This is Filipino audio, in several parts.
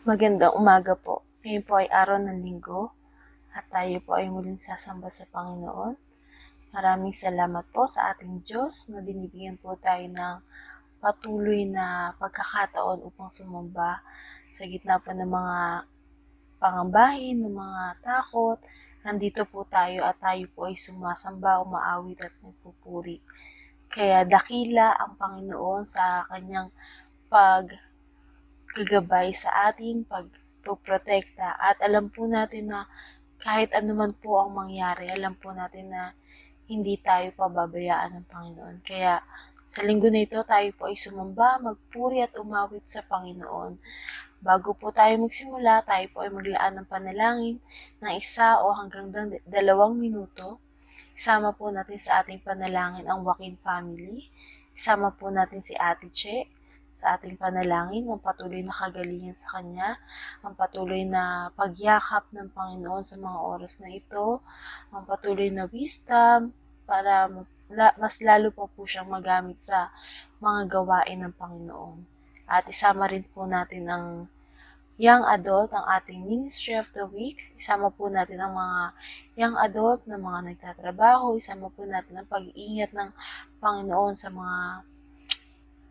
Magandang umaga po. Ngayon po ay araw ng linggo at tayo po ay muling sasamba sa Panginoon. Maraming salamat po sa ating Diyos na binibigyan po tayo ng patuloy na pagkakataon upang sumamba sa gitna po ng mga pangambahin, ng mga takot. Nandito po tayo at tayo po ay sumasamba, umaawit at nagpupuri. Kaya dakila ang Panginoon sa kanyang paggagabay sa ating pagprotekta at alam po natin na kahit anuman po ang mangyari, alam po natin na hindi tayo pababayaan ng Panginoon. Kaya sa linggo na ito, tayo po ay sumamba, magpuri at umawit sa Panginoon. Bago po tayo magsimula, tayo po ay maglaan ng panalangin ng 1 o hanggang 2 minuto. Isama po natin sa ating panalangin ang Joaquin family. Isama po natin si Ate Che sa ating panalangin, ang patuloy na kagalingan sa Kanya, ang patuloy na pagyakap ng Panginoon sa mga oras na ito, ang patuloy na wisdom para mas lalo pa po siyang magamit sa mga gawain ng Panginoon. At isama rin po natin ang young adult, ang ating Ministry of the Week. Isama po natin ang mga young adult na mga nagtatrabaho. Isama po natin ang pag-iingat ng Panginoon sa mga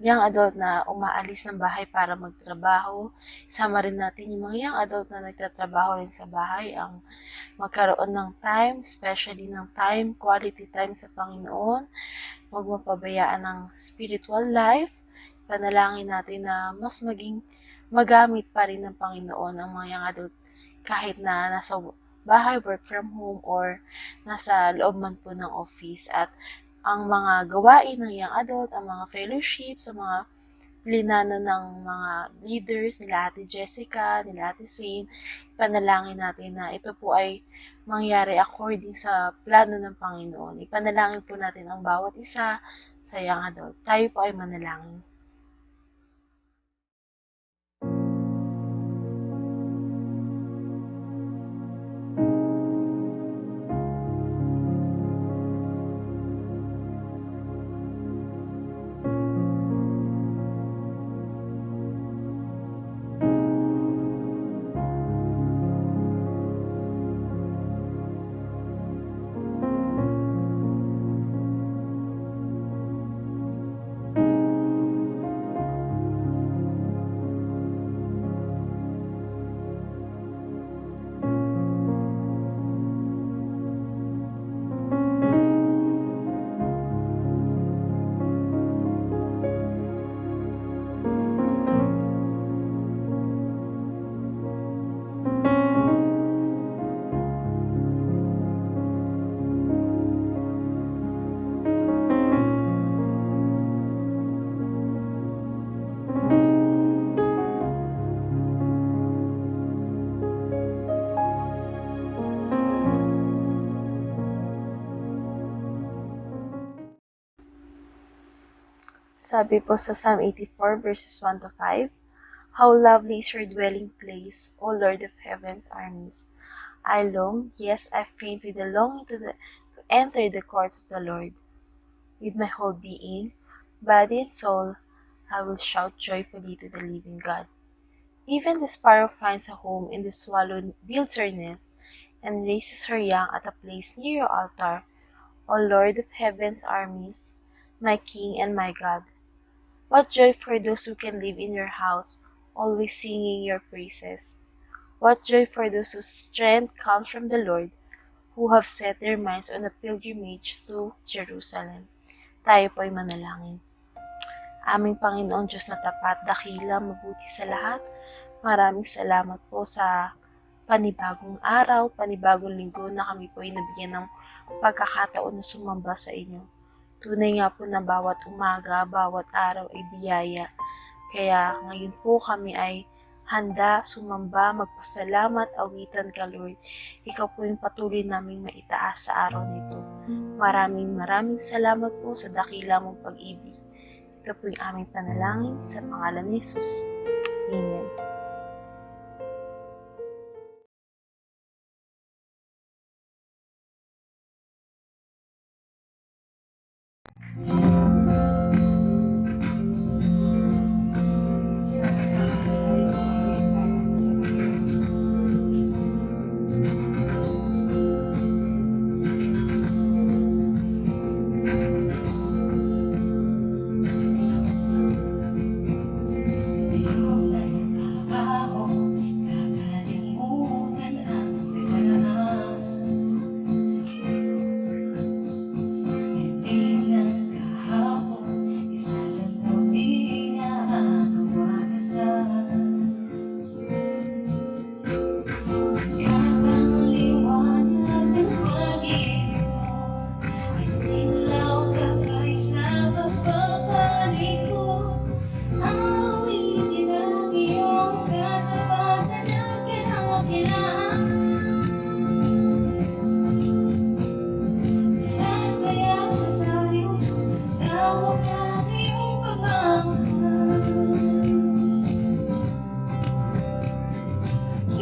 young adult na umaalis ng bahay para magtrabaho. Isama rin natin yung mga young adult na nagtatrabaho rin sa bahay ang magkaroon ng time, especially ng time, quality time sa Panginoon. Huwag mapabayaan ng spiritual life. Panalangin natin na mas maging magamit pa rin ng Panginoon ang mga young adult kahit na nasa bahay, work from home, or nasa loob man po ng office. At ang mga gawain ng young adult, ang mga fellowships, ang mga linano ng mga leaders, nila Ate Jessica, nila Ate Saint, ipanalangin natin na ito po ay mangyari according sa plano ng Panginoon. Ipanalangin po natin ang bawat isa sa young adult. Tayo po ay manalangin. Sabi po sa Psalm 84 verses 1 to 5, How lovely is your dwelling place, O Lord of heaven's armies. I long, yes, I faint with the longing to enter the courts of the Lord. With my whole being, body and soul, I will shout joyfully to the living God. Even the sparrow finds a home in the swallow builds her nest and raises her young at a place near your altar, O Lord of heaven's armies, my King and my God. What joy for those who can live in your house, always singing your praises. What joy for those whose strength comes from the Lord, who have set their minds on a pilgrimage to Jerusalem. Tayo po'y manalangin. Aming Panginoon Diyos na tapat, dakila, mabuti sa lahat. Maraming salamat po sa panibagong araw, panibagong linggo na kami po'y nabigyan ng pagkakataon na sumamba sa inyo. Tunay nga po na bawat umaga, bawat araw ay biyaya. Kaya ngayon po kami ay handa, sumamba, magpasalamat, awitan ka Lord. Ikaw po yung patuloy naming maitaas sa araw nito. Maraming salamat po sa dakila mong pag-ibig. Ito po yung aming panalangin sa pangalan ni Jesus. Amen.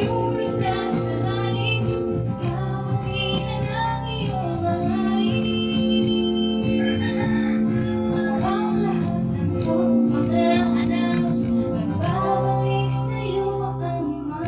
Lumulog sa lalim, kamuhian ang iyong hangarin. Ang lahat ng iyong mga anak, nagbabalik sa'yo, Ama.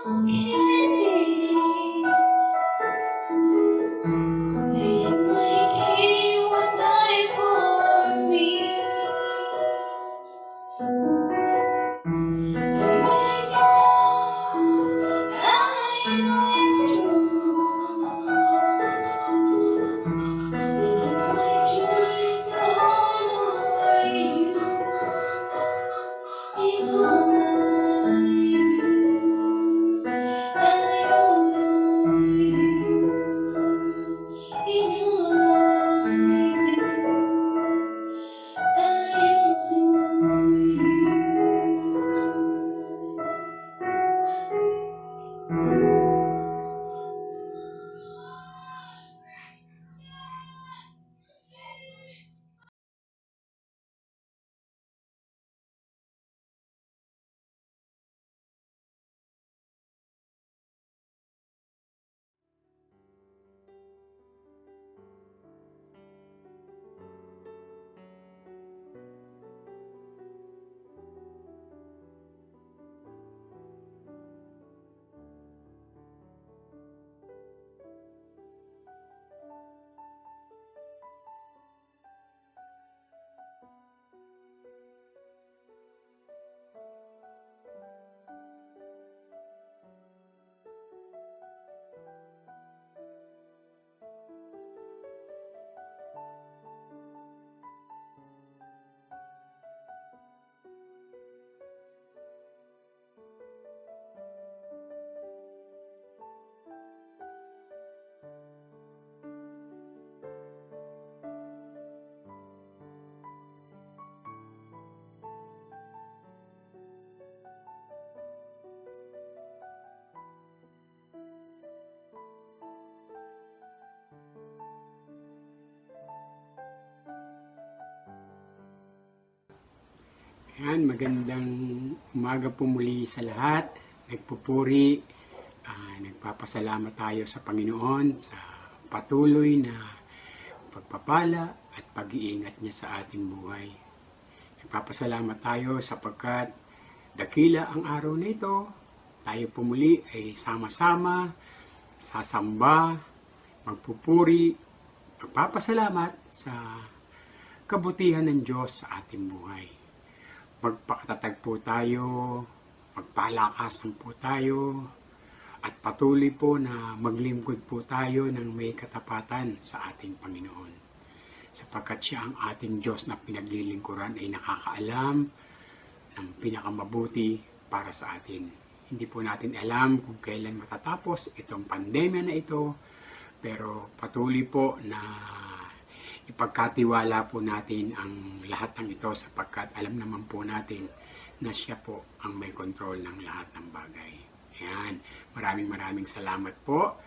can it be that you, my king, will die for me? Amazing love, I know it's true. And it's my joy to honor you in all I do. I honor you in all I do. I honor you. Ayan, magandang umaga po muli sa lahat. Nagpupuri, nagpapasalamat tayo sa Panginoon sa patuloy na pagpapala at pag-iingat niya sa ating buhay. Nagpapasalamat tayo sapagkat dakila ang araw na ito. Tayo po muli ay sama-sama, sasamba, magpupuri, magpapasalamat sa kabutihan ng Diyos sa ating buhay. Magpakatatag po tayo, magpalakasan po tayo, at patuloy po na maglingkod po tayo ng may katapatan sa ating Panginoon. Sapagkat siya ang ating Diyos na pinaglilingkuran ay nakakaalam ng pinakamabuti para sa atin. Hindi po natin alam kung kailan matatapos itong pandemya na ito, pero patuloy po na ipagkatiwala po natin ang lahat ng ito sapagkat alam naman po natin na siya po ang may kontrol ng lahat ng bagay. Ayan, maraming salamat po.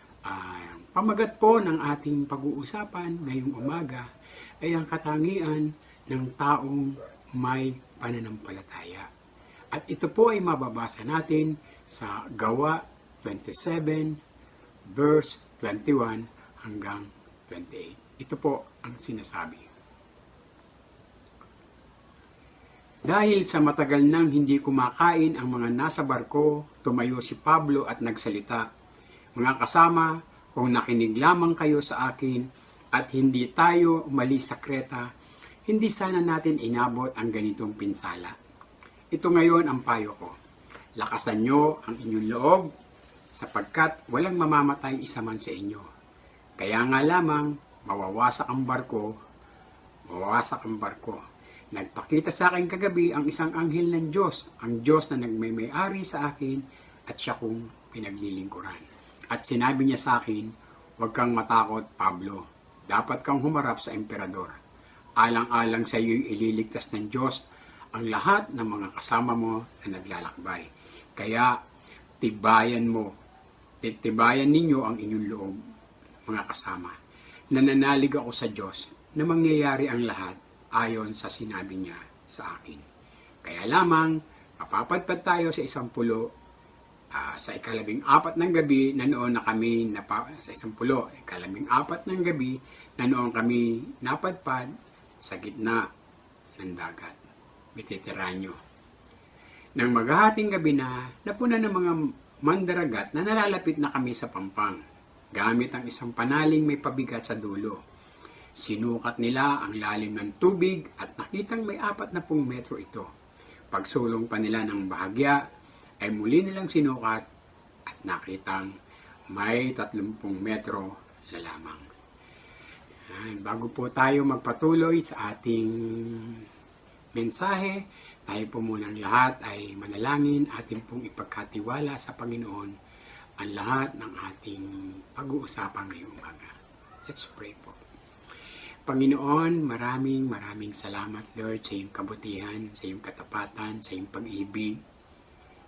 Pamagat po ng ating pag-uusapan ngayong umaga ay ang katangian ng taong may pananampalataya. At ito po ay mababasa natin sa Gawa 27 verse 21 hanggang 28. Ito po ang sinasabi. Dahil sa matagal nang hindi kumakain ang mga nasa barko, tumayo si Pablo at nagsalita, "Mga kasama, kung nakinig lamang kayo sa akin at hindi tayo umalis sa Kreta, hindi sana natin inabot ang ganitong pinsala. Ito ngayon ang payo ko. Lakasan nyo ang inyong loob sapagkat walang mamamatay isa man sa inyo. Kaya nga lamang, mawawasak ang barko. Nagpakita sa akin kagabi ang isang anghel ng Diyos, ang Diyos na nagmay-ari sa akin at siya kong pinaglilingkuran. At sinabi niya sa akin, huwag kang matakot, Pablo. Dapat kang humarap sa emperador. Alang-alang sa iyo'y ililigtas ng Diyos ang lahat ng mga kasama mo na naglalakbay. Kaya tibayan ninyo ang inyong loob, mga kasama. Nananalig ako sa Diyos na mangyayari ang lahat ayon sa sinabi niya sa akin. Kaya lamang, mapapadpad tayo sa 10 sa 14 ng gabi na noon na kami sa 10, 14 ng gabi na noon kami napadpad sa gitna ng dagat, Mediteraneo. Nang maghahating gabi na, napuna ng mga mandaragat na nalalapit na kami sa pampang, gamit ang isang panaling may pabigat sa dulo. Sinukat nila ang lalim ng tubig at nakitang may 40 metro ito. Pagsulong pa nila ng bahagya, ay muli nilang sinukat at nakitang may 30 metro na lamang. Bago po tayo magpatuloy sa ating mensahe, tayo po munang lahat ay manalangin, atin pong ipagkatiwala sa Panginoon ang lahat ng ating pag-uusapan ngayong umaga. Let's pray po. Panginoon, maraming salamat, Lord, sa iyong kabutihan, sa iyong katapatan, sa iyong pag-ibig.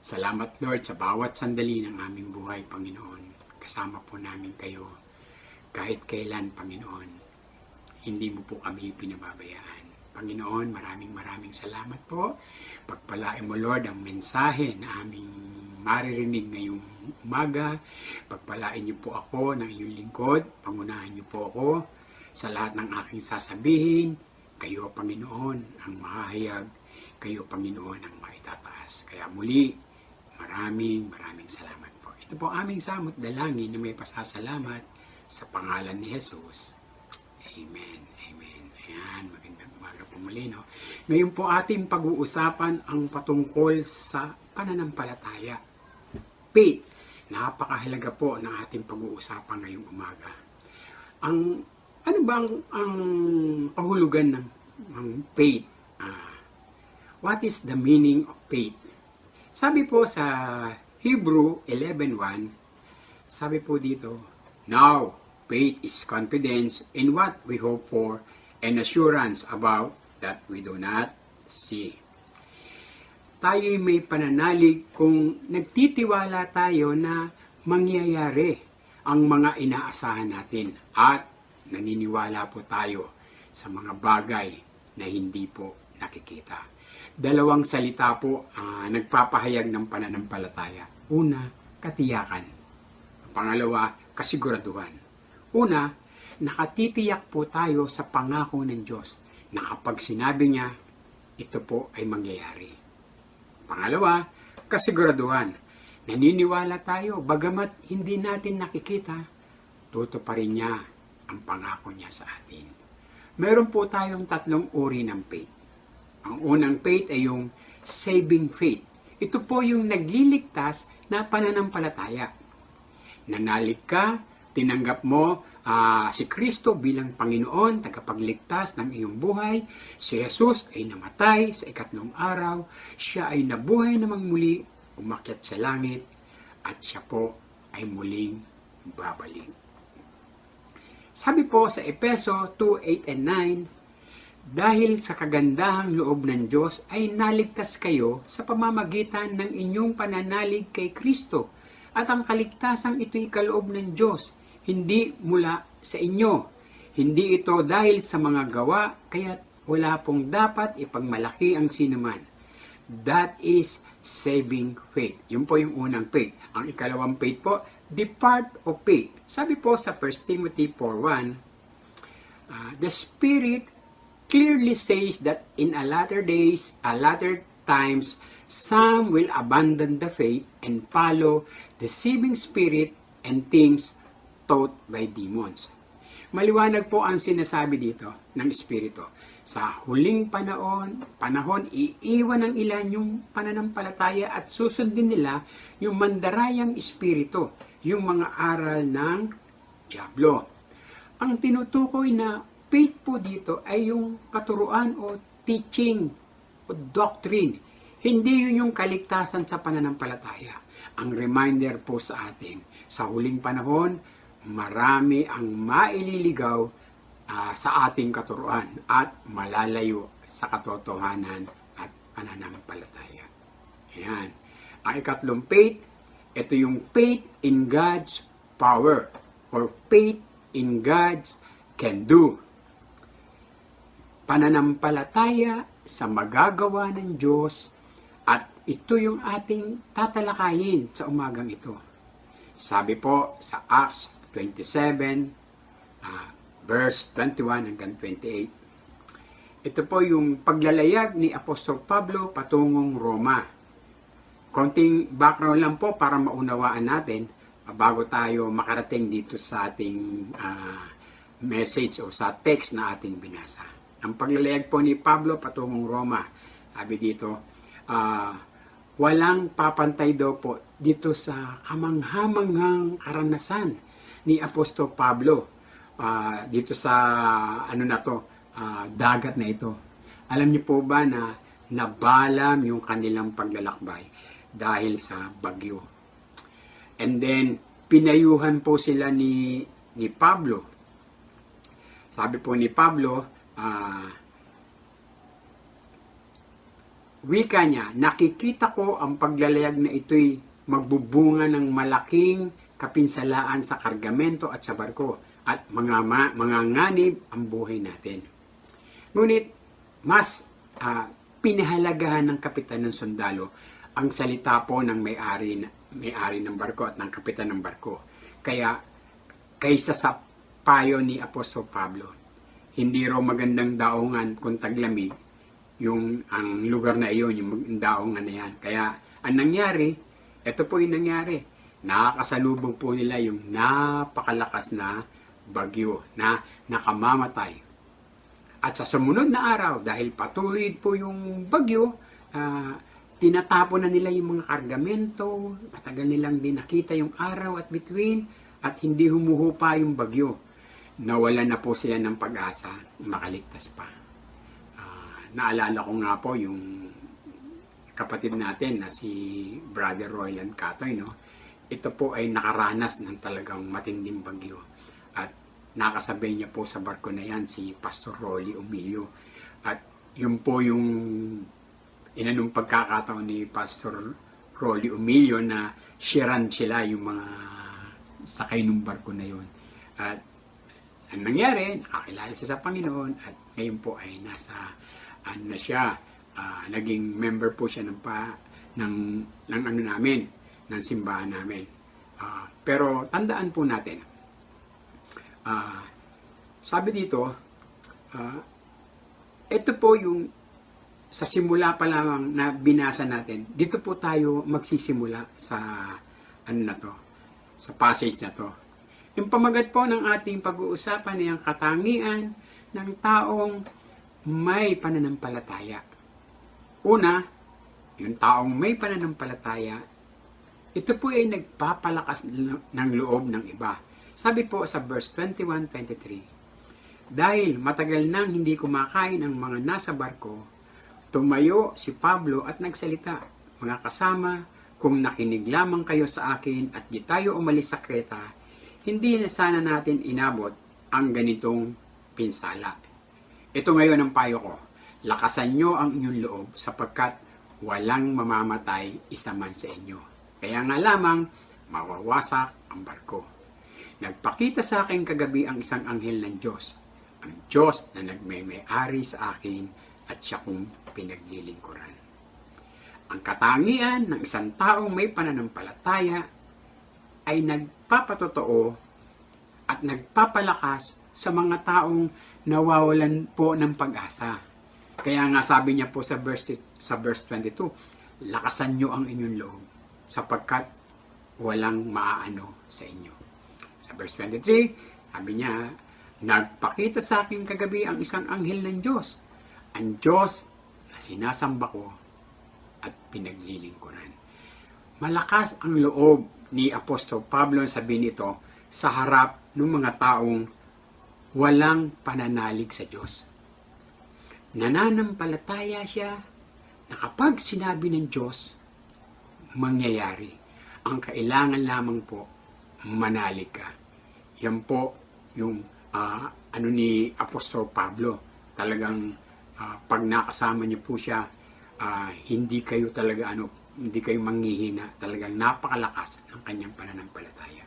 Salamat, Lord, sa bawat sandali ng aming buhay, Panginoon. Kasama po namin kayo kahit kailan, Panginoon. Hindi mo po kami pinababayaan. Panginoon, maraming salamat po. Pagpalain mo, Lord, ang mensahe na aming maririnig ngayong umaga. Pagpalain niyo po ako ng iyong lingkod. Pangunahan niyo po ako sa lahat ng aking sasabihin. Kayo, Panginoon, ang mahahayag. Kayo, Panginoon, ang maitataas. Kaya muli, maraming salamat po. Ito po aming samot dalangin na may pasasalamat sa pangalan ni Jesus. Amen. Ayan, magandang umaga po muli, no? Ngayon po ating pag-uusapan ang patungkol sa pananampalataya. Faith. Napakahalaga po ng ating pag-uusapan ngayong umaga. Ano ba ang kahulugan ng faith? What is the meaning of faith? Sabi po sa Hebrew 11:1, sabi po dito, now faith is confidence in what we hope for and assurance about that we do not see. Tayo'y may pananalig kung nagtitiwala tayo na mangyayari ang mga inaasahan natin at naniniwala po tayo sa mga bagay na hindi po nakikita. Dalawang salita po nagpapahayag ng pananampalataya. Una, katiyakan. Pangalawa, kasiguraduhan. Una, nakatitiyak po tayo sa pangako ng Diyos na kapag sinabi niya, ito po ay mangyayari. Pangalawa, kasiguraduhan. Naniniwala tayo, bagamat hindi natin nakikita, tutuparin niya ang pangako niya sa atin. Meron po tayong 3 uri ng faith. Ang unang faith ay yung saving faith. Ito po yung nagliligtas na pananampalataya. Nanalig ka, tinanggap mo si Kristo bilang Panginoon, tagapagligtas ng iyong buhay. Si Jesus ay namatay sa 3 araw. Siya ay nabuhay namang muli, umakyat sa langit, at siya po ay muling babalik. Sabi po sa Efeso 2:8 and 9, dahil sa kagandahang loob ng Diyos ay naligtas kayo sa pamamagitan ng inyong pananalig kay Kristo, at ang kaligtasang ito'y kaloob ng Diyos, hindi mula sa inyo. Hindi ito dahil sa mga gawa, kaya wala pong dapat ipagmalaki ang sinuman. That is saving faith. Yun po yung unang faith. Ang ikalawang faith po, the part of faith. Sabi po sa 1 Timothy 4:1, the Spirit clearly says that in a latter times, some will abandon the faith and follow deceiving spirit and things taught by demons. Maliwanag po ang sinasabi dito ng Espiritu. Sa huling panahon, iiwan ng ilan yung pananampalataya at susundin nila yung mandarayang espiritu, yung mga aral ng Diablo. Ang tinutukoy na faith po dito ay yung katuruan o teaching o doctrine. Hindi yun yung kaligtasan sa pananampalataya. Ang reminder po sa atin, sa huling panahon, marami ang maililigaw sa ating katuruan at malalayo sa katotohanan at pananampalataya. Ayan. Ang ikatlong faith, ito yung faith in God's power or faith in God's can do. Pananampalataya sa magagawa ng Diyos, at ito yung ating tatalakayin sa umagang ito. Sabi po sa Acts 27, verse 21 hanggang 28. Ito po yung paglalayag ni Apostol Pablo patungong Roma. konting background lang po para maunawaan natin bago tayo makarating dito sa ating message o sa text na ating binasa. Ang paglalayag po ni Pablo patungong Roma, sabi dito, walang papantay daw po dito sa kamanghamanghang karanasan ni Apostol Pablo dito sa dagat na ito. Alam niyo po ba na nabalam yung kanilang paglalakbay dahil sa bagyo? And then pinayuhan po sila ni Pablo. Sabi po ni Pablo, wika niya, nakikita ko ang paglalayag na ito'y magbubunga ng malaking kapinsalaan sa kargamento at sa barko at manganganib ang buhay natin. Ngunit, mas pinahalagahan ng kapitan ng sundalo ang salita po ng may-ari ng barko at ng kapitan ng barko. Kaya, kaysa sa payo ni Apostol Pablo, hindi raw magandang daungan kung taglamig ang lugar na iyon, yung daungan na yan. Kaya, ang nangyari, ito po yung nangyari. Nakakasalubong po nila yung napakalakas na bagyo na nakamamatay. At sa sumunod na araw, dahil patuloy po yung bagyo, tinatapon na nila yung mga kargamento, matagal nilang din nakita yung araw at bituin, at hindi humuhupa yung bagyo. Nawalan na po sila ng pag-asa, makaligtas pa. Naalala ko nga po yung kapatid natin na si Brother Royland Catoy, no? Ito po ay nakaranas ng talagang matinding bagyo. At nakasabay niya po sa barko na yan si Pastor Rolly Umilio. At yun po yung inanong pagkakataon ni Pastor Rolly Umilio na sharean sila yung mga sakay ng barko na yun. At ang nangyari, nakakilala siya sa Panginoon at ngayon po ay nasa naging member po siya ng simbahan namin. Pero tandaan po natin, sabi dito, ito po yung sa simula pa lamang na binasa natin, dito po tayo magsisimula sa sa passage na to. Yung pamagat po ng ating pag-uusapan ay ang katangian ng taong may pananampalataya. Una, yung taong may pananampalataya, ito po ay nagpapalakas ng loob ng iba. Sabi po sa verse 21-23, dahil matagal nang hindi kumakain ang mga nasa barko, tumayo si Pablo at nagsalita, mga kasama, kung nakinig lamang kayo sa akin at di tayo umalis sa Kreta, hindi na sana natin inabot ang ganitong pinsala. Ito ngayon ang payo ko, lakasan nyo ang inyong loob sapagkat walang mamamatay isa man sa inyo. Kaya nga lamang, mawawasak ang barko. Nagpakita sa akin kagabi ang isang anghel ng Diyos, ang Diyos na nagmay-ari sa akin at siya kong pinaglilingkuran. Ang katangian ng isang taong may pananampalataya ay nagpapatotoo at nagpapalakas sa mga taong nawawalan po ng pag-asa. Kaya nga sabi niya po sa verse 22, lakasan nyo ang inyong loob sapagkat walang maaano sa inyo. Sa verse 23, sabi niya, nagpakita sa akin kagabi ang isang anghel ng Diyos, ang Diyos na sinasamba ko at pinaglilingkuran. Malakas ang loob ni Apostol Pablo sabihin ito sa harap ng mga taong walang pananalig sa Diyos. Nananampalataya siya na kapag sinabi ng Diyos, mangyayari. Ang kailangan lamang po, manalig ka. Yan po yung ni Apostol Pablo. Talagang pag nakasama niyo po siya, hindi kayo manghihina. Talagang napakalakas ng kanyang pananampalataya.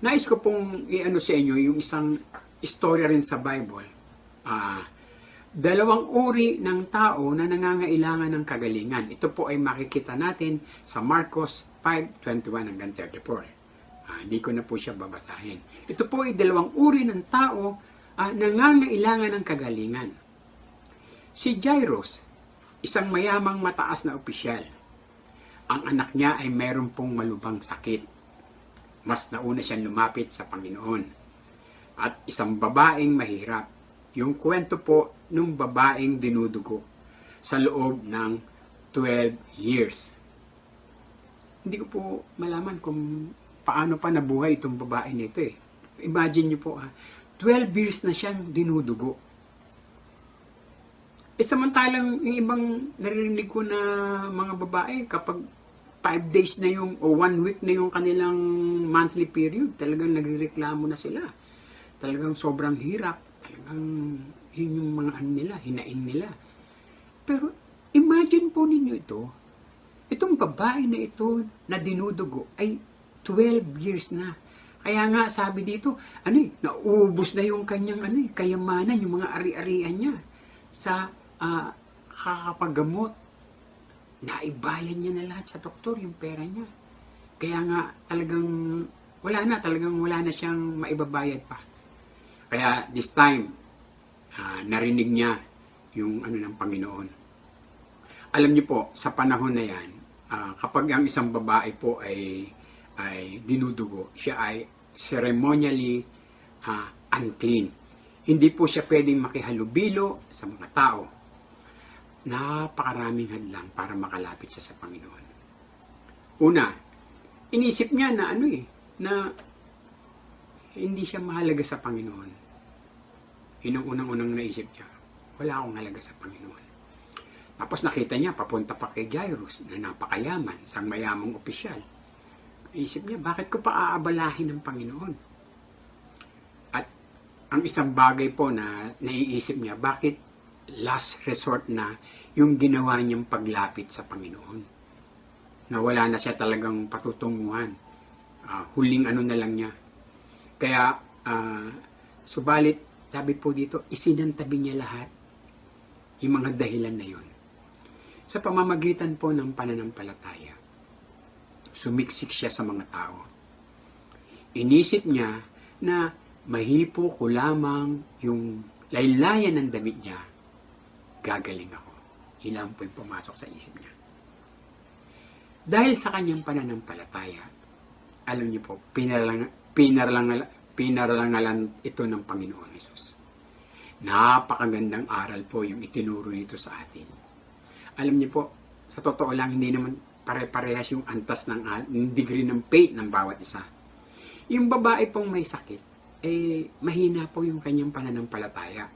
Nais ko pong sa inyo yung isang istorya rin sa Bible. Dalawang uri ng tao na nangangailangan ng kagalingan. Ito po ay makikita natin sa Marcos 5:21-34. Hindi ko na po siya babasahin. Ito po ay dalawang uri ng tao nangangailangan ng kagalingan. Si Jairus, isang mayamang mataas na opisyal, ang anak niya ay mayroon pong malubhang sakit. Mas nauna siyang lumapit sa Panginoon. At isang babaeng mahirap. Yung kwento po nung babaeng dinudugo sa loob ng 12 years. Hindi ko po malaman kung paano pa nabuhay itong babae nito eh. Imagine niyo po 12 years na siyang dinudugo. Samantalang yung ibang naririnig ko na mga babae, kapag 5 days na yung, o 1 week na yung kanilang monthly period, talagang nagrereklamo na sila. Talagang sobrang hirap. Talagang yun yung mga nila, hinaing nila. Pero imagine po ninyo ito, itong babae na ito na dinudugo ay 12 years na. Kaya nga sabi dito, naubos na yung kanyang kayamanan, yung mga ari-arian niya sa kakapagamot. Naibayan niya na lahat sa doktor yung pera niya. Kaya nga talagang wala na siyang maibabayad pa. Kaya this time, narinig niya yung ng Panginoon. Alam niyo po, sa panahon na yan, kapag ang isang babae po ay dinudugo, siya ay ceremonially unclean. Hindi po siya pwedeng makihalubilo sa mga tao. Napakaraming hadlang para makalapit siya sa Panginoon. Una, inisip niya na na hindi siya mahalaga sa Panginoon. Yun ang unang-unang naisip niya. Wala akong halaga sa Panginoon. Tapos nakita niya, papunta pa kay Jairus na napakayaman, isang mayamang opisyal. Naisip niya, bakit ko pa aabalahin ng Panginoon? At ang isang bagay po na naiisip niya, bakit last resort na yung ginawa niyang paglapit sa Panginoon? Na wala na siya talagang patutunguhan. Huling na lang niya. Kaya, subalit, sabi po dito, isinantabi niya lahat yung mga dahilan na yun. Sa pamamagitan po ng pananampalataya, sumiksik siya sa mga tao. Inisip niya na mahipo ko lamang yung laylayan ng damit niya, gagaling ako. Ilan po yung pumasok sa isip niya. Dahil sa kanyang pananampalataya, alam niyo po, pinaralangalan ito ng Panginoon Hesus. Napakagandang aral po yung itinuro nito sa atin. Alam niyo po, sa totoo lang, hindi naman pare-parehas yung antas ng degree ng faith ng bawat isa. Yung babae pong may sakit, mahina po yung kanyang pananampalataya.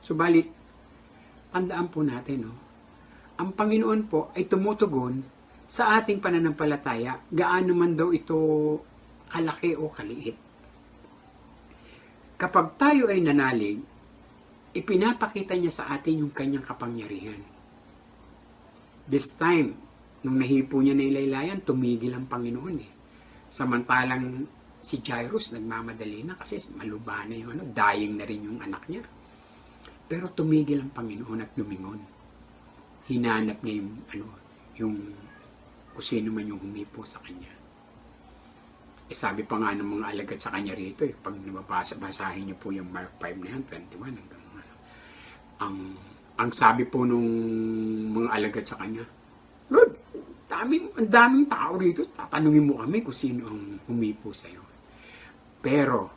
Subalit, tandaan po natin, ang Panginoon po ay tumutugon sa ating pananampalataya, gaano man daw ito kalaki o kaliit. Kapag tayo ay nanalig, ipinapakita niya sa atin yung kanyang kapangyarihan. This time, nung nahipo niya na ilaylayan, tumigil ang Panginoon Samantalang si Jairus nagmamadali na kasi maluba na yung dying na rin yung anak niya. Pero tumigil ang Panginoon at lumingon. Hinanap niya yung kung sino man yung humipo sa kanya. Sabi pa nga ng mga alagad sa kanya rito, pag basahin niyo po yung Mark 5 na yan, 21, ang sabi po nung mga alagad sa kanya, Lord, ang daming tao rito, tatanungin mo kami kung sino ang humipo sa'yo. Pero,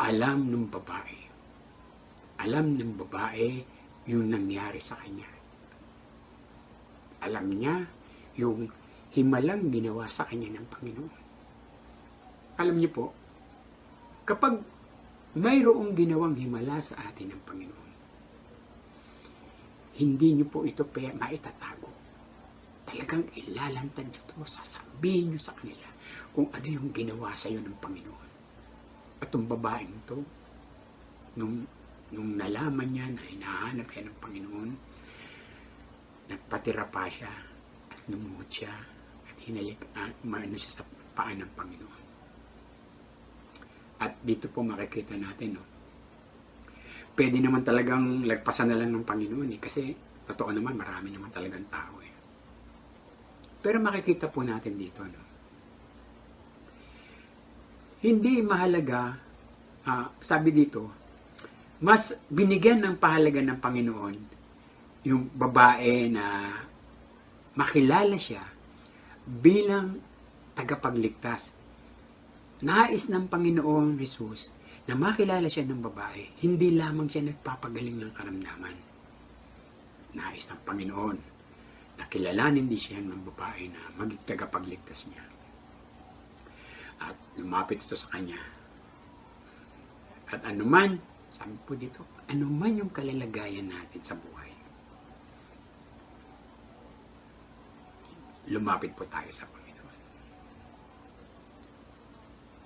alam ng babae yung nangyari sa kanya. Alam niya yung himalang ginawa sa kanya ng Panginoon. Alam niyo po, kapag mayroong ginawang himala sa atin ng Panginoon, hindi niyo po ito maitatago. Talagang ilalantad niyo ito, sasabihin niyo sa kanila kung ano yung ginawa sa iyo ng Panginoon. At yung babaeng ito, nung nalaman niya na hinahanap siya ng Panginoon, nagpatira pa siya at lumuhod siya at hinalik siya sa paa ng Panginoon. At dito po makikita natin, pwede naman talagang lagpasan na lang ng Panginoon kasi totoo naman, marami naman talagang tao Pero makikita po natin dito, hindi mahalaga, sabi dito, mas binigyan ng pahalaga ng Panginoon yung babae na makilala siya bilang tagapagligtas. Nais ng Panginoong Jesus na makilala siya ng babae, hindi lamang siya nagpapagaling ng karamdaman. Nais ng Panginoon na kilalanin din siya ng babae na maging tagapagligtas niya. At lumapit ito sa kanya. At anuman, sabi po dito, anuman yung kalalagayan natin sa buhay, lumapit po tayo sa Panginoon.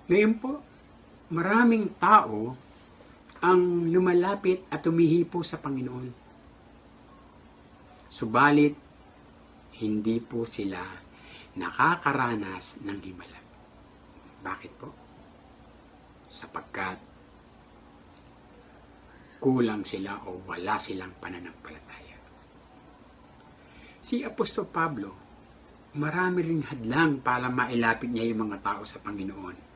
Ngayon po, maraming tao ang lumalapit at tumihipo sa Panginoon. Subalit, hindi po sila nakakaranas ng himala. Bakit po? Sapagkat kulang sila o wala silang pananampalataya. Si Apostol Pablo, marami ring hadlang para mailapit niya yung mga tao sa Panginoon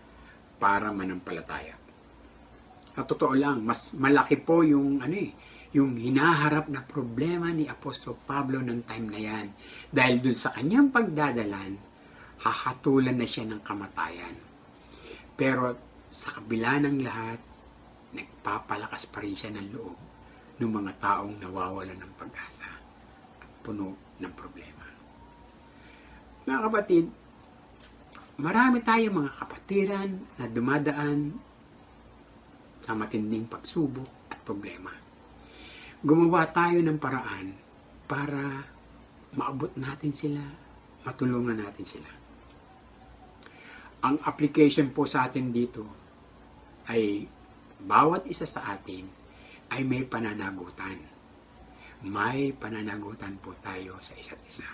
para manampalataya. At totoo lang, mas malaki po yung yung hinaharap na problema ni Apostol Pablo ng time na yan. Dahil dun sa kanyang pagdadalan, hahatulan na siya ng kamatayan. Pero sa kabila ng lahat, nagpapalakas pa rin siya ng loob ng mga taong nawawalan ng pag-asa at puno ng problema. Mga kapatid, marami tayong mga kapatiran na dumadaan sa matinding pagsubok at problema. Gumawa tayo ng paraan para maabot natin sila, matulungan natin sila. Ang application po sa atin dito ay bawat isa sa atin ay may pananagutan. May pananagutan po tayo sa isa't isa.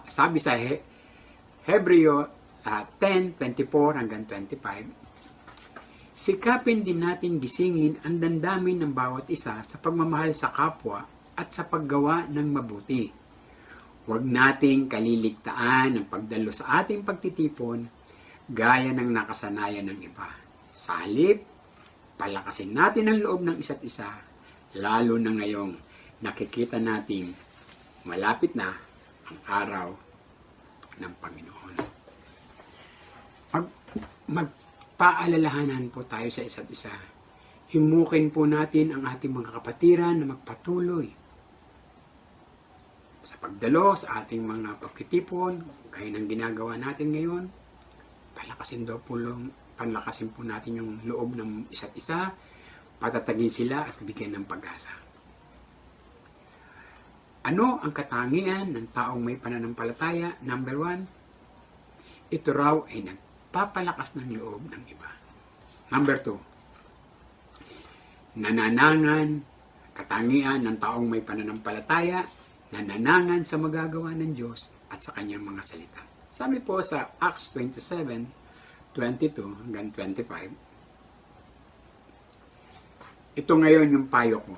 Sabi sa Hebreo 10:24 hanggang 25, sikapin din natin gisingin ang damdamin ng bawat isa sa pagmamahal sa kapwa at sa paggawa ng mabuti. Huwag nating kaliligtaan ang pagdalo sa ating pagtitipon gaya ng nakasanayan ng iba. Sa halip, palakasin natin ang loob ng isa't isa, lalo na ngayong nakikita natin malapit na ang araw ng Panginoon. Magpaalalahanan po tayo sa isa't isa. Himukin po natin ang ating mga kapatiran na magpatuloy sa pagdalo sa ating mga pagtitipon, gaya ng ginagawa natin ngayon. Palakasin po natin yung loob ng isa't isa, patatagin sila at bigyan ng pag-asa. Ano ang katangian ng taong may pananampalataya? Number 1, ito raw ay nagpapalakas ng loob ng iba. Number 2, nananangan, katangian ng taong may pananampalataya, nananangan sa magagawa ng Diyos at sa kanyang mga salita. Sabi po sa Acts 27:22 hanggang 25, ito ngayon yung payo ko.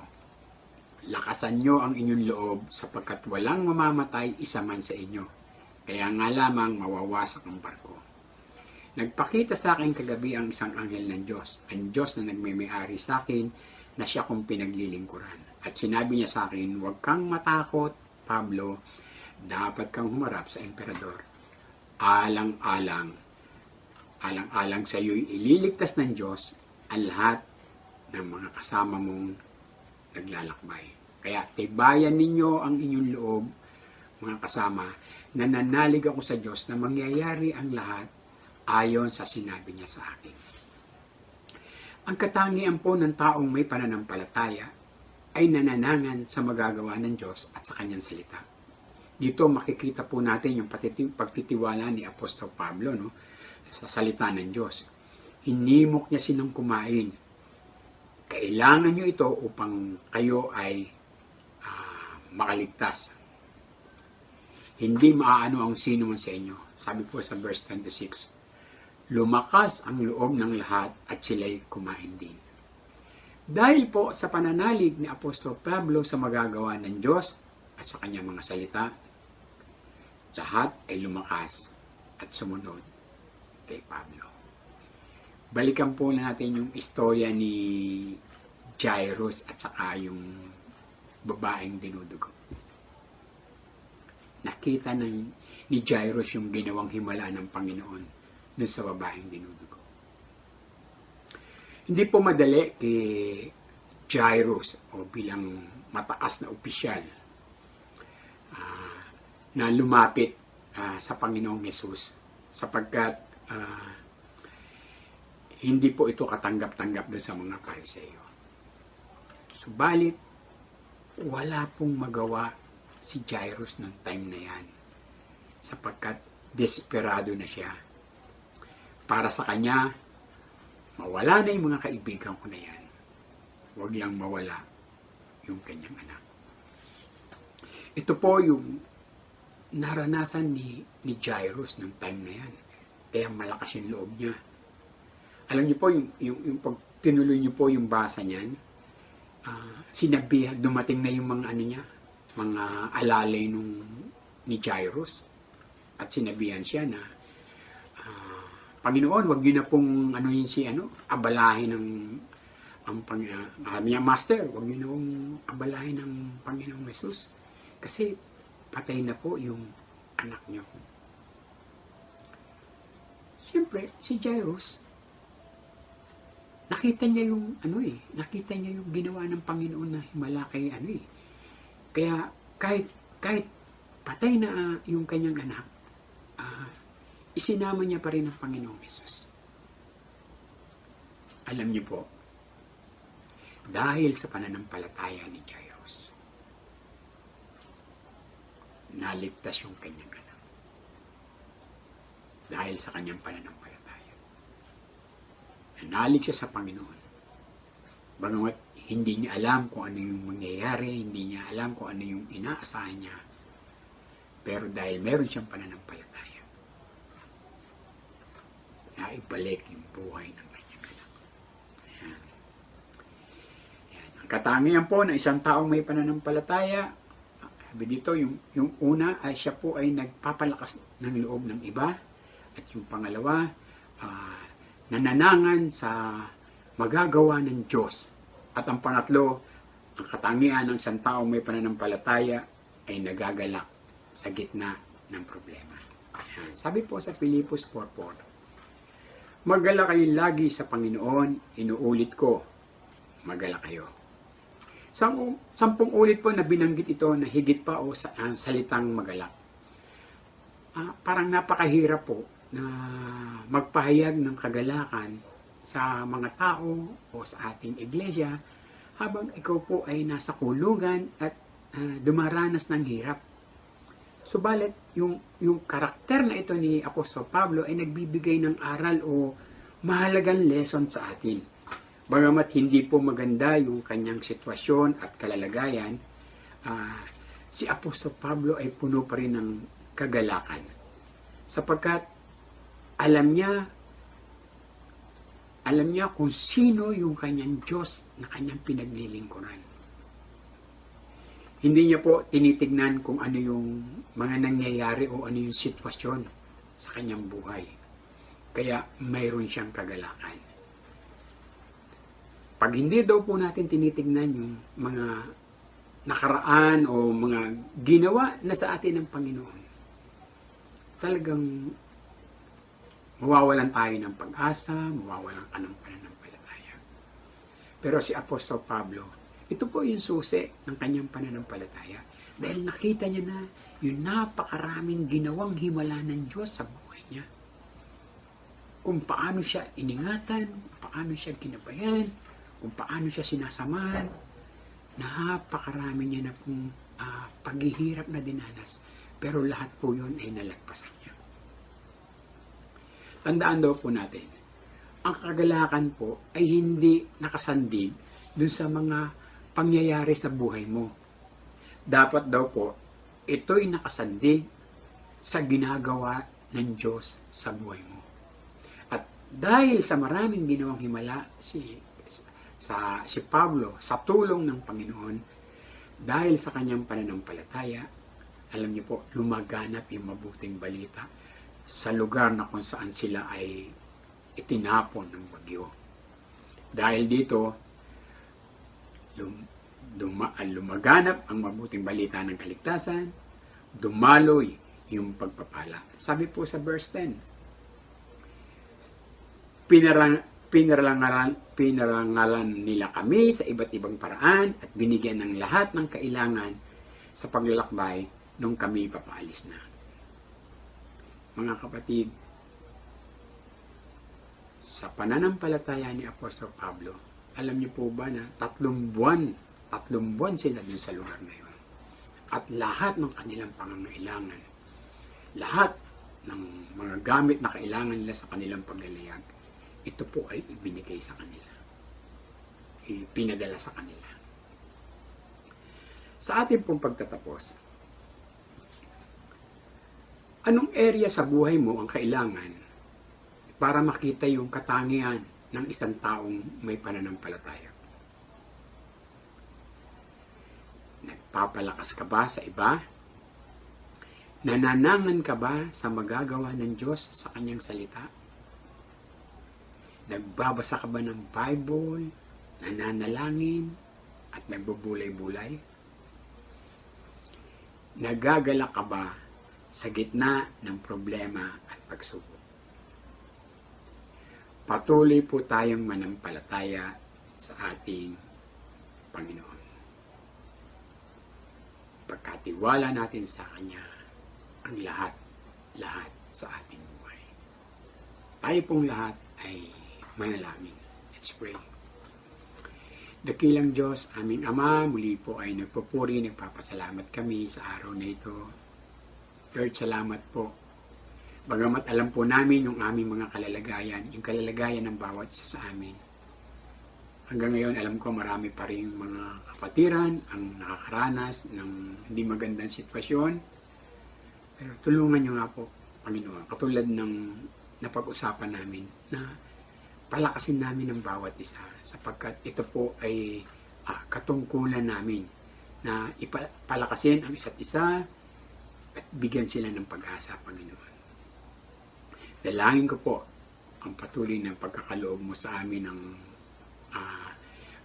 Lakasan nyo ang inyong loob sapagkat walang mamamatay isa man sa inyo. Kaya nga lamang mawawasak ang barko. Nagpakita sa akin kagabi ang isang anghel ng Diyos, ang Diyos na nagmay-ari sa akin na siya kong pinaglilingkuran. At sinabi niya sa akin, huwag kang matakot, Pablo, dapat kang humarap sa emperador. Alang-alang sa iyo'y ililigtas ng Diyos ang lahat ng mga kasama mong naglalakbay. Kaya tibayan ninyo ang inyong loob, mga kasama, nananalig ako sa Diyos na mangyayari ang lahat ayon sa sinabi niya sa akin. Ang katangian po ng taong may pananampalataya ay nananangan sa magagawa ng Diyos at sa kanyang salita. Dito makikita po natin yung pagtitiwala ni Apostol Pablo sa salita ng Diyos. Hinimok niya silang kumain. Kailangan nyo ito upang kayo ay makaligtas. Hindi maaano ang sino man sa inyo. Sabi po sa verse 26, lumakas ang loob ng lahat at sila'y kumain din. Dahil po sa pananalig ni Apostol Pablo sa magagawa ng Diyos at sa kanyang mga salita, lahat ay lumakas at sumunod kay Pablo. Balikan po natin yung istorya ni Jairus at saka yung babaeng dinudugo. Nakita ni ni Jairus yung ginawang himala ng Panginoon dun sa babaeng dinudugo. Hindi po madali kay Jairus o bilang mataas na opisyal na lumapit sa Panginoong Yesus sapagkat hindi po ito katanggap-tanggap doon sa mga Pariseo. Subalit, wala pong magawa si Jairus noong time na yan sapagkat desperado na siya. Para sa kanya, mawala na yung mga kaibigan ko na yan. Huwag lang mawala yung kanyang anak. Ito po yung naranasan ni Jairus noong time na yan. Kaya malakas yung loob niya. Alam niyo po, yung pag tinuloy niyo po yung basa niyan, sinabihan, dumating na yung mga mga alalay ni Jairus. At sinabihan siya na, Panginoon, wag niyo na pong abalahin Master, wag niyo na pong abalahin ng Panginoong Jesus. Kasi patay na po yung anak niyo. Siyempre, si Jairus, nakita niya yung ginawa ng Panginoon na himala kay Kaya kahit patay na yung kanyang anak, isinama niya pa rin ang Panginoong Jesus. Alam niyo po, dahil sa pananampalataya ni Jairus, naligtas yung kanyang anak. Dahil sa kanyang pananampalataya. Nanalig siya sa Panginoon. Bagamat hindi niya alam kung ano yung mangyayari, hindi niya alam kung ano yung inaasahan niya. Pero dahil meron siyang pananampalataya, naibalik yung buhay ng kanyang anak. Ayan. Ayan. Ang katangian po ng isang taong may pananampalataya, sabi dito, yung una ay siya po ay nagpapalakas ng loob ng iba. At yung pangalawa, nananangan sa magagawa ng Diyos. At ang pangatlo, ang katangian ng isang taong may pananampalataya ay nagagalak sa gitna ng problema. Ayan. Sabi po sa Filipos 4:4, magala kayo lagi sa Panginoon, inuulit ko, magala kayo. 10 ulit po na binanggit ito na higit pa sa salitang magalak. Parang napakahirap po na magpahayag ng kagalakan sa mga tao o sa ating iglesia habang ikaw po ay nasa kulungan at dumaranas ng hirap. Subalit, yung karakter na ito ni Apostol Pablo ay nagbibigay ng aral o mahalagang lesson sa atin. Bagamat hindi po maganda yung kanyang sitwasyon at kalalagayan, si Apostol Pablo ay puno pa rin ng kagalakan. Sapagkat alam niya kung sino yung kanyang Diyos na kanyang pinaglilingkuran. Hindi niya po tinitignan kung ano yung mga nangyayari o ano yung sitwasyon sa kanyang buhay. Kaya mayroon siyang kagalakan. Pag hindi daw po natin tinitignan yung mga nakaraan o mga ginawa na sa atin ng Panginoon, talagang mawawalan tayo ng pag-asa, mawawalan ka ng pananampalataya. Pero si Apostol Pablo, ito po yung susi ng kanyang pananampalataya. Dahil nakita niya na yung napakaraming ginawang himala ng Diyos sa buhay niya. Kung paano siya iningatan, kung paano siya ginabayan, kung paano siya sinasamahan, napakarami niya na pong paghihirap na dinanas. Pero lahat po yun ay nalagpasan niya. Tandaan daw po natin, ang kagalakan po ay hindi nakasandig dun sa mga pangyayari sa buhay mo. Dapat daw po, ito'y nakasandig sa ginagawa ng Diyos sa buhay mo. At dahil sa maraming ginawang himala si Pablo sa tulong ng Panginoon, dahil sa kanyang pananampalataya, alam niyo po, lumaganap yung mabuting balita sa lugar na kung saan sila ay itinapon ng bagyo. Dahil dito, lumaganap ang mabuting balita ng kaligtasan, dumaloy yung pagpapala. Sabi po sa verse 10, pinarangalan nila kami sa iba't ibang paraan at binigyan ng lahat ng kailangan sa paglalakbay nung kami papaalis na. Mga kapatid, sa pananampalataya ni Apostol Pablo, alam niyo po ba na 3 buwan sila dun sa lugar na yun. At lahat ng kanilang pangangailangan, lahat ng mga gamit na kailangan nila sa kanilang paglalayag, ito po ay ibinigay sa kanila. Pinadala sa kanila. Sa ating pong pagtatapos, anong area sa buhay mo ang kailangan para makita yung katangian ng isang taong may pananampalataya? Nagpapalakas ka ba sa iba? Nananangan ka ba sa magagawa ng Diyos sa kanyang salita? Nagbabasa ka ba ng Bible, nananalangin, at nagbubulay-bulay? Nagagalak ka ba sa gitna ng problema at pagsubok? Patuloy po tayong manampalataya sa ating Panginoon. Pagkatiwala natin sa Kanya ang lahat sa ating buhay. Tayo pong lahat ay manalangin. Let's pray. Dakilang Diyos, aming Ama, muli po ay nagpupuri, nagpapasalamat kami sa araw na ito. Lord, salamat po. Bagamat alam po namin yung aming mga kalalagayan, yung kalalagayan ng bawat isa sa amin. Hanggang ngayon, alam ko marami pa rin mga kapatiran ang nakakaranas ng hindi magandang sitwasyon. Pero tulungan niyo nga po, Panginoon, katulad ng napag-usapan namin na palakasin namin ang bawat isa sapagkat ito po ay katungkulan namin na ipalakasin ang isa't isa at bigyan sila ng pag-asa, Panginoon. Dalangin ko po ang patuloy ng pagkakaloob mo sa amin ng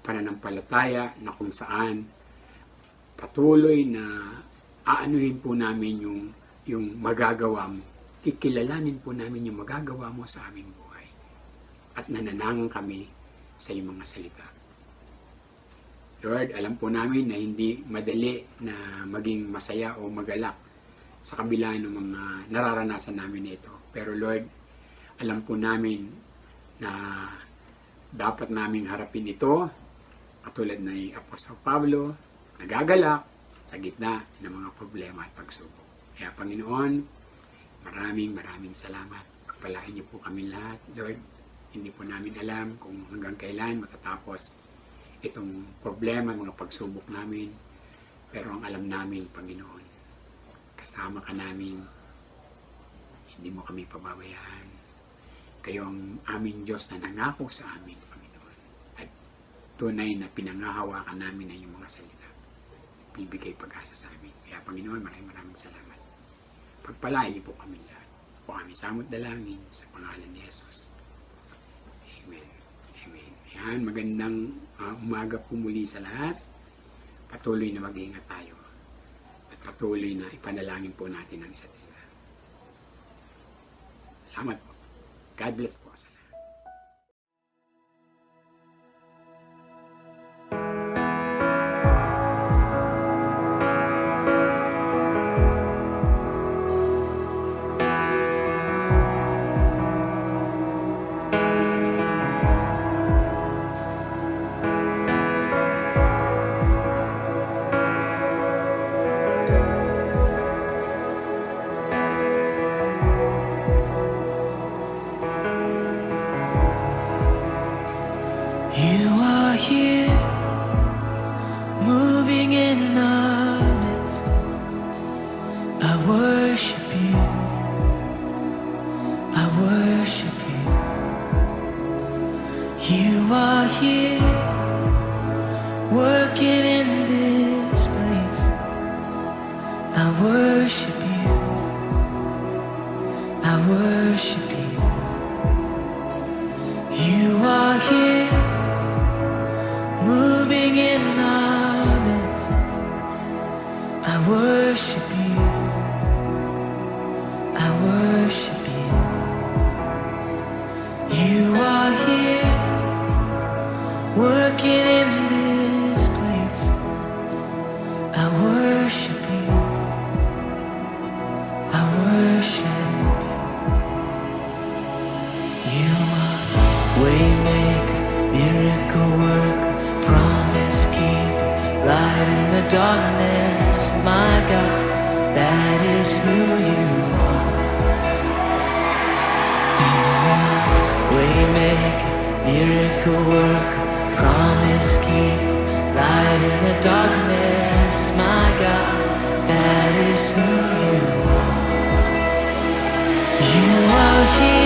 pananampalataya na kung saan patuloy na aanuhin po namin yung magagawa mo. Kikilalanin po namin yung magagawa mo sa aming buhay. At nananangan kami sa iyong mga salita. Lord, alam po namin na hindi madali na maging masaya o magalak sa kabila ng mga nararanasan namin ito. Pero Lord, alam po namin na dapat naming harapin ito katulad ni Apostol Pablo, nagagalak sa gitna ng mga problema at pagsubok. Kaya Panginoon, maraming salamat. Pagpalain niyo po kami lahat, Lord. Hindi po namin alam kung hanggang kailan matatapos itong problema, mga pagsubok namin. Pero ang alam namin, Panginoon, kasama ka namin. Hindi mo kami pababayaan. Kayo ang aming Diyos na nangako sa amin, Panginoon. At tunay na pinangahawakan namin na yung mga salita. Bibigay pag-asa sa amin. Kaya Panginoon, maraming salamat. Pagpalain niyo po kami lahat. Po kami samot dalangin sa pangalan ni Jesus. Amen. Amen. Yan, magandang umaga po muli sa lahat. Patuloy na mag-iingat tayo. At patuloy na ipanalangin po natin ang isa't isa. Salamat po. God bless po sa lahat. You are here, moving in our midst. I worship you, I worship you. You are here, working in this place. I worship you, I worship you. You are here, moving in our midst. I worship you, You are here, working in this place. I worship you. I worship you. You are waymaker, miracle worker, promise keeper, light in the darkness. My God, that is who you are. Waymaker, miracle worker, promise keeper, light in the darkness. My God, that is who you are. You are here.